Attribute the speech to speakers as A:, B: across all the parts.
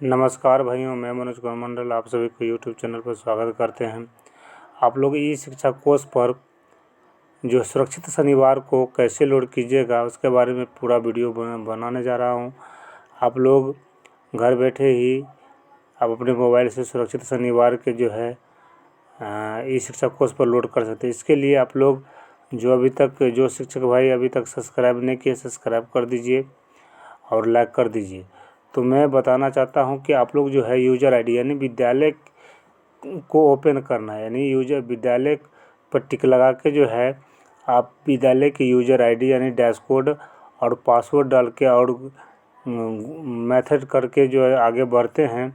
A: नमस्कार भाइयों, मैं मनोज कुमार मंडल आप सभी को यूट्यूब चैनल पर स्वागत करते हैं। आप लोग ई शिक्षा कोर्स पर जो सुरक्षित शनिवार को कैसे लोड कीजिएगा उसके बारे में पूरा वीडियो बनाने जा रहा हूं। आप लोग घर बैठे ही आप अपने मोबाइल से सुरक्षित शनिवार के जो है ई शिक्षा कोर्स पर लोड कर सकते हैं। इसके लिए आप लोग जो शिक्षक भाई अभी तक सब्सक्राइब नहीं किए, सब्सक्राइब कर दीजिए और लाइक कर दीजिए। तो मैं बताना चाहता हूं कि आप लोग जो है यूज़र आईडी यानी विद्यालय को ओपन करना है, यानी विद्यालय पर टिक लगा के जो है आप विद्यालय की यूज़र आईडी यानी डैशबोर्ड और पासवर्ड डाल के और मेथड करके जो है आगे बढ़ते हैं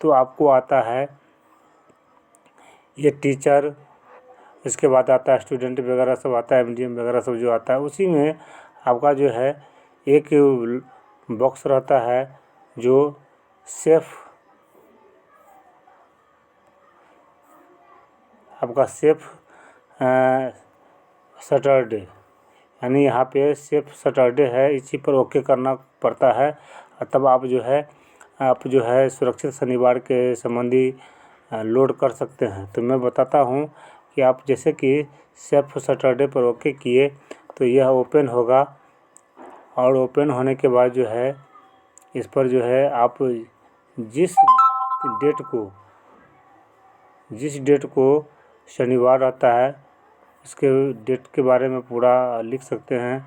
A: तो आपको आता है ये टीचर, इसके बाद आता है स्टूडेंट वगैरह सब आता है, एमडीएम वगैरह सब जो आता है। उसी में आपका जो है एक बॉक्स रहता है जो सेफ सैटरडे, यानी यहाँ पे सेफ सैटरडे है, इसी पर ओके करना पड़ता है। तब आप जो है सुरक्षित शनिवार के संबंधी लोड कर सकते हैं। तो मैं बताता हूँ कि आप जैसे कि सेफ सैटरडे पर ओके किए तो यह ओपन होगा और ओपन होने के बाद जो है इस पर जो है आप जिस डेट को शनिवार रहता है इसके डेट के बारे में पूरा लिख सकते हैं।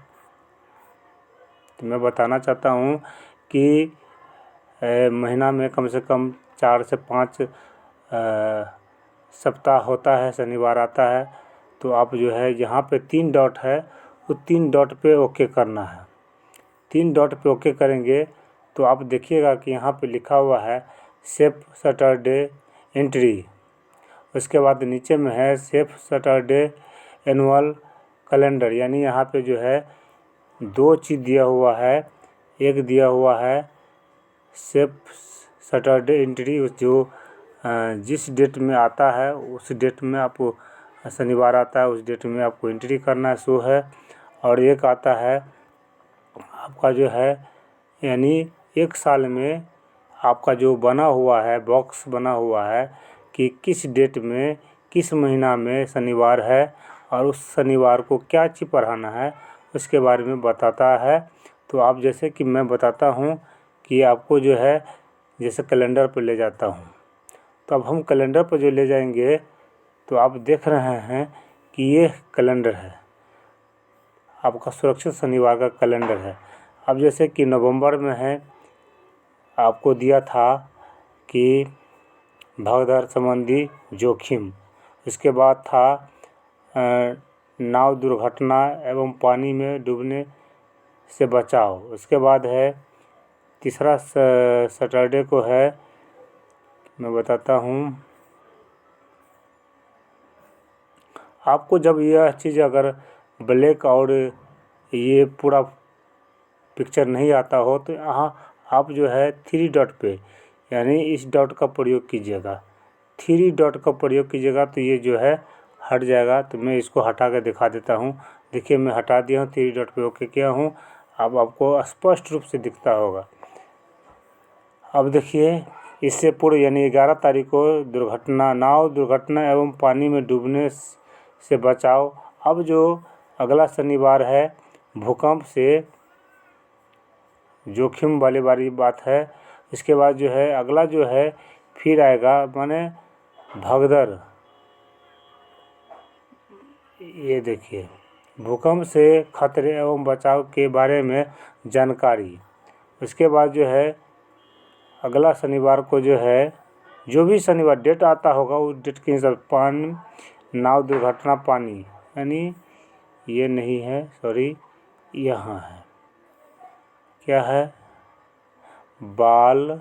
A: तो मैं बताना चाहता हूँ कि महीना में कम से कम 4 से 5 सप्ताह होता है, शनिवार आता है। तो आप जो है यहाँ पे 3 डॉट है, वो 3 डॉट पे ओके करना है। 3 डॉट पे ओके करेंगे तो आप देखिएगा कि यहाँ पे लिखा हुआ है सेफ सैटरडे एंट्री। उसके बाद नीचे में है सेफ सैटरडे एनुअल कैलेंडर, यानी यहाँ पे जो है 2 चीज़ दिया हुआ है। एक दिया हुआ है सेफ सैटरडे एंट्री, जो जिस डेट में आता है उस डेट में आपको शनिवार आता है उस डेट में आपको एंट्री करना है, सो है। और एक आता है आपका जो है यानी 1 साल में आपका जो बना हुआ है बॉक्स बना हुआ है कि किस डेट में किस महीना में शनिवार है और उस शनिवार को क्या चीज़ पढ़ाना है उसके बारे में बताता है। तो आप जैसे कि मैं बताता हूँ कि आपको जो है जैसे कैलेंडर पर ले जाता हूँ, तो अब हम कैलेंडर पर जो ले जाएंगे तो आप देख रहे हैं कि ये कैलेंडर है, आपका सुरक्षित शनिवार का कैलेंडर है। अब जैसे कि नवंबर में है, आपको दिया था कि भगदड़ संबंधी जोखिम, इसके बाद था नाव दुर्घटना एवं पानी में डूबने से बचाव। उसके बाद है तीसरा सैटरडे को है, मैं बताता हूँ आपको। जब यह चीज़ अगर ब्लैक और ये पूरा पिक्चर नहीं आता हो तो यहाँ आप जो है 3 डॉट पे यानी इस डॉट का प्रयोग कीजिएगा। 3 डॉट का प्रयोग कीजिएगा तो ये जो है हट जाएगा। तो मैं इसको हटा कर दिखा देता हूँ। देखिए मैं हटा दिया हूँ, 3 डॉट पे ओके किया हूँ। अब आपको स्पष्ट रूप से दिखता होगा। अब देखिए इससे पूर्व यानी 11 तारीख को नाव दुर्घटना एवं पानी में डूबने से बचाव। अब जो अगला शनिवार है भूकंप से जोखिम वाली बात है। इसके बाद जो है अगला जो है फिर आएगा माने भगदड़। ये देखिए भूकंप से खतरे एवं बचाव के बारे में जानकारी। उसके बाद जो है अगला शनिवार को जो है जो भी शनिवार डेट आता होगा उस डेट के हिसाब नाव दुर्घटना पानी, यानी ये नहीं है, सॉरी यहाँ है, क्या है बाल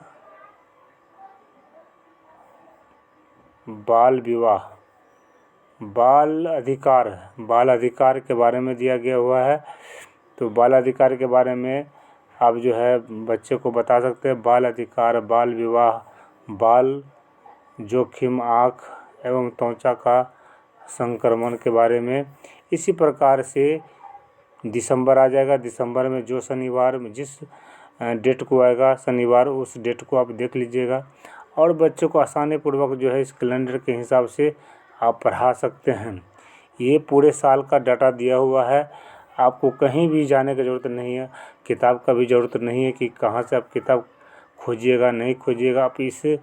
A: विवाह, बाल अधिकार के बारे में दिया गया हुआ है। तो बाल अधिकार के बारे में आप जो है बच्चे को बता सकते हैं। बाल अधिकार, बाल विवाह, बाल जोखिम, आँख एवं त्वचा का संक्रमण के बारे में। इसी प्रकार से दिसंबर आ जाएगा। दिसंबर में जो शनिवार में जिस डेट को आएगा शनिवार, उस डेट को आप देख लीजिएगा और बच्चों को आसानी पूर्वक जो है इस कैलेंडर के हिसाब से आप पढ़ा सकते हैं। ये पूरे साल का डाटा दिया हुआ है, आपको कहीं भी जाने की ज़रूरत नहीं है, किताब का भी ज़रूरत नहीं है कि कहाँ से आप किताब खोजिएगा नहीं खोजिएगा। आप इसे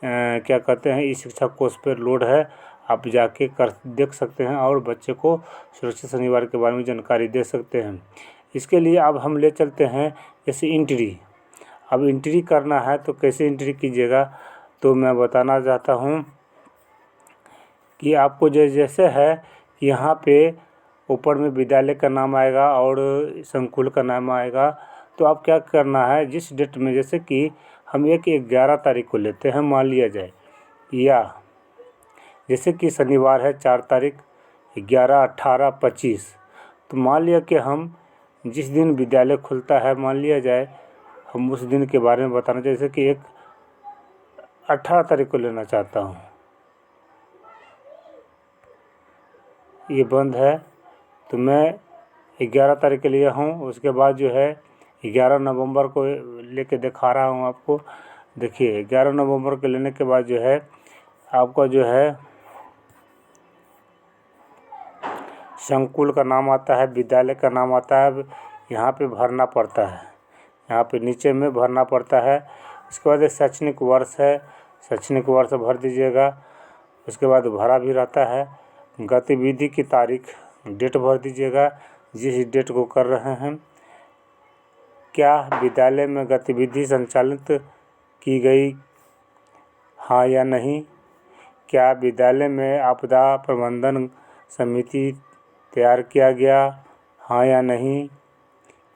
A: क्या कहते हैं, ई शिक्षा कोष पर लोड है, आप जाके कर देख सकते हैं और बच्चे को सुरक्षित शनिवार के बारे में जानकारी दे सकते हैं। इसके लिए अब हम ले चलते हैं जैसे एंट्री। अब एंट्री करना है तो कैसे एंट्री कीजिएगा, तो मैं बताना चाहता हूँ कि आपको जैसे है यहाँ पे ऊपर में विद्यालय का नाम आएगा और संकुल का नाम आएगा, तो आप क्या करना है जिस डेट में, जैसे कि हम 11 तारीख को लेते हैं मान लिया जाए, या जैसे कि शनिवार है 4 तारीख, 11, 18, 25, तो मान लिया कि हम जिस दिन विद्यालय खुलता है मान लिया जाए, हम उस दिन के बारे में बताना, जैसे कि 18 तारीख को लेना चाहता हूँ, ये बंद है तो मैं 11 तारीख के लिए हूँ। उसके बाद जो है 11 नवंबर को लेके दिखा रहा हूँ आपको। देखिए 11 नवंबर के लेने के बाद जो है आपका जो है संकुल का नाम आता है, विद्यालय का नाम आता है, यहाँ पे भरना पड़ता है, यहाँ पे नीचे में भरना पड़ता है। उसके बाद शैक्षणिक वर्ष है, शैक्षणिक वर्ष भर दीजिएगा। उसके बाद भरा भी रहता है, गतिविधि की तारीख डेट भर दीजिएगा जिस डेट को कर रहे हैं। क्या विद्यालय में गतिविधि संचालित की गई, हाँ या नहीं। क्या विद्यालय में आपदा प्रबंधन समिति तैयार किया गया, हाँ या नहीं,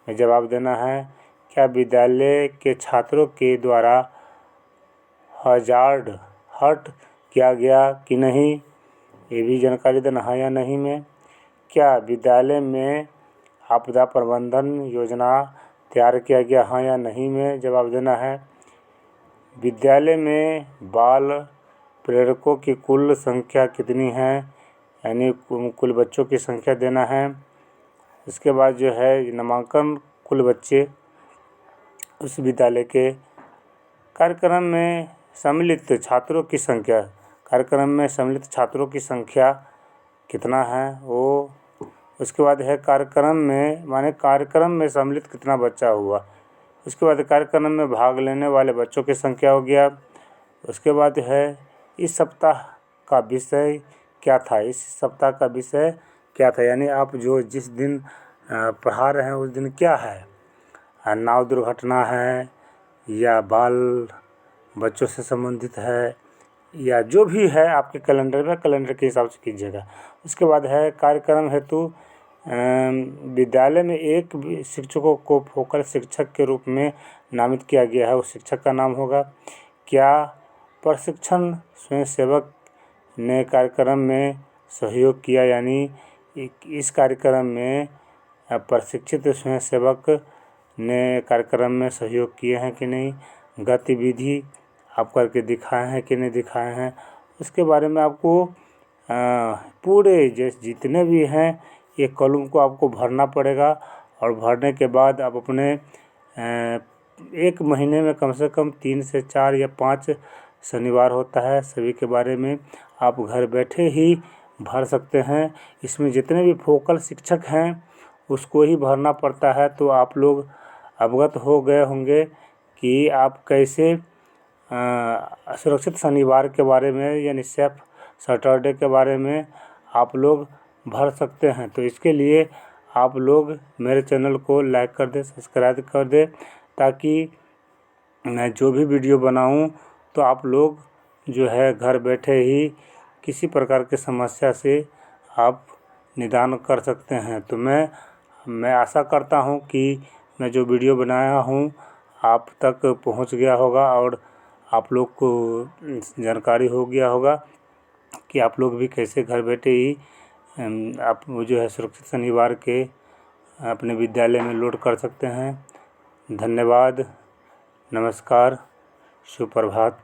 A: में जवाब देना है। क्या विद्यालय के छात्रों के द्वारा हजार्ड हट किया गया कि नहीं, ये भी जानकारी देना हाँ या नहीं में। क्या विद्यालय में आपदा प्रबंधन योजना तैयार किया गया, हाँ या नहीं में जवाब देना है। विद्यालय में बाल प्रेरकों की कुल संख्या कितनी है, यानी कुल बच्चों की संख्या देना है। उसके बाद जो है नामांकन कुल बच्चे उस विद्यालय के कार्यक्रम में सम्मिलित छात्रों की संख्या, कार्यक्रम में सम्मिलित छात्रों की संख्या कितना है वो। उसके बाद है कार्यक्रम में, माने कार्यक्रम में सम्मिलित कितना बच्चा हुआ। उसके बाद कार्यक्रम में भाग लेने वाले बच्चों की संख्या हो गया। उसके बाद है इस सप्ताह का विषय क्या था, इस सप्ताह का विषय क्या था, यानी आप जो जिस दिन पढ़ा रहे हैं उस दिन क्या है, नाव दुर्घटना है या बाल बच्चों से संबंधित है या जो भी है आपके कैलेंडर में, कैलेंडर के हिसाब से कीजिएगा। उसके बाद है कार्यक्रम हेतु विद्यालय में एक शिक्षकों को फोकल शिक्षक के रूप में नामित किया गया है, उस शिक्षक का नाम होगा। क्या प्रशिक्षण स्वयंसेवक ने कार्यक्रम में सहयोग किया, यानी इस कार्यक्रम में प्रशिक्षित स्वयंसेवक ने कार्यक्रम में सहयोग किए हैं कि नहीं। गतिविधि आप करके दिखाए हैं कि नहीं दिखाए हैं, उसके बारे में आपको पूरे जितने भी हैं ये कॉलम को आपको भरना पड़ेगा। और भरने के बाद आप अपने 1 महीने में कम से कम 3 से 4 या 5 शनिवार होता है, सभी के बारे में आप घर बैठे ही भर सकते हैं। इसमें जितने भी फोकल शिक्षक हैं उसको ही भरना पड़ता है। तो आप लोग अवगत हो गए होंगे कि आप कैसे सुरक्षित शनिवार के बारे में यानी सेफ सैटरडे के बारे में आप लोग भर सकते हैं। तो इसके लिए आप लोग मेरे चैनल को लाइक कर दें, सब्सक्राइब कर दें, ताकि मैं जो भी वीडियो बनाऊं तो आप लोग जो है घर बैठे ही किसी प्रकार की समस्या से आप निदान कर सकते हैं। तो मैं आशा करता हूं कि मैं जो वीडियो बनाया हूं आप तक पहुंच गया होगा और आप लोग को जानकारी हो गया होगा कि आप लोग भी कैसे घर बैठे ही आप जो है सुरक्षित शनिवार के अपने विद्यालय में लोड कर सकते हैं। धन्यवाद, नमस्कार, सुप्रभात।